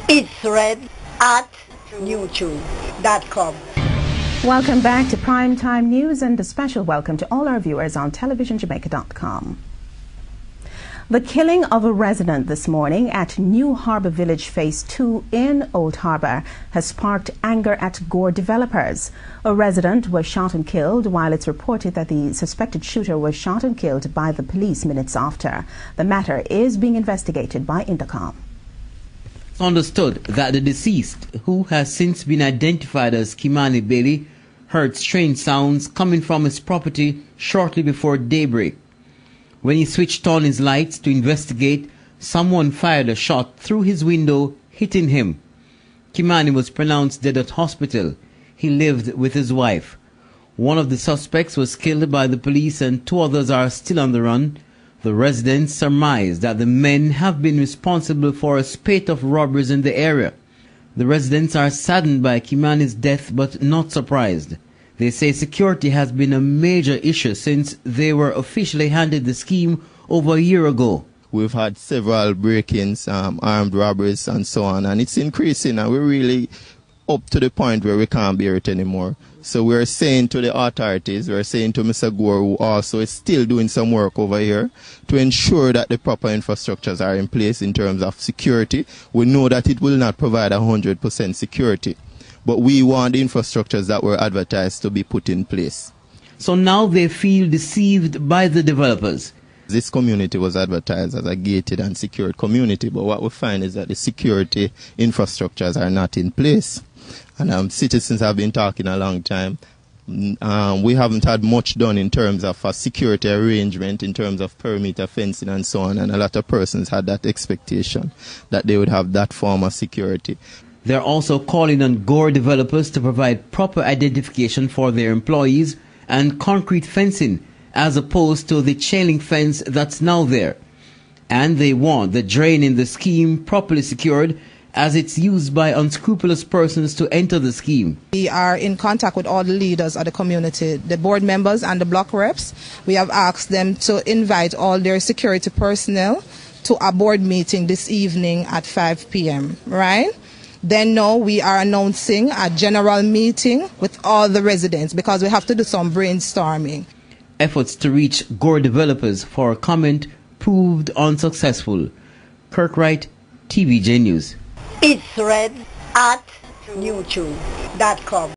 It's read at youtube.com. Welcome back to Primetime News, and a special welcome to all our viewers on televisionjamaica.com. The killing of a resident this morning at New Harbour Village Phase 2 in Old Harbour has sparked anger at Gore developers. A resident was shot and killed, while it's reported that the suspected shooter was shot and killed by the police minutes after. The matter is being investigated by Intercom. It's understood that the deceased, who has since been identified as Kimani Bailey, heard strange sounds coming from his property shortly before daybreak. When he switched on his lights to investigate, someone fired a shot through his window, hitting him. Kimani was pronounced dead at hospital. He lived with his wife. One of the suspects was killed by the police and 2 others are still on the run. The residents surmise that the men have been responsible for a spate of robberies in the area. The residents are saddened by Kimani's death but not surprised. They say security has been a major issue since they were officially handed the scheme over a year ago. We've had several break-ins, armed robberies and so on, and it's increasing, and we're really up to the point where we can't bear it anymore. So we're saying to the authorities, we're saying to Mr. Gore, who also is still doing some work over here, to ensure that the proper infrastructures are in place in terms of security. We know that it will not provide 100% security, but we want the infrastructures that were advertised to be put in place. So now they feel deceived by the developers. This community was advertised as a gated and secured community, but what we find is that the security infrastructures are not in place. And citizens have been talking a long time. We haven't had much done in terms of a security arrangement, in terms of perimeter fencing and so on, and a lot of persons had that expectation that they would have that form of security. They're also calling on Gore developers to provide proper identification for their employees and concrete fencing, as opposed to the chain link fence that's now there. And they want the drain in the scheme properly secured, as it's used by unscrupulous persons to enter the scheme. We are in contact with all the leaders of the community, the board members and the block reps. We have asked them to invite all their security personnel to a board meeting this evening at 5 p.m., right? Then now we are announcing a general meeting with all the residents because we have to do some brainstorming. Efforts to reach Gore developers for a comment proved unsuccessful. Kirk Wright, TVJ News. It's read at youtube.com.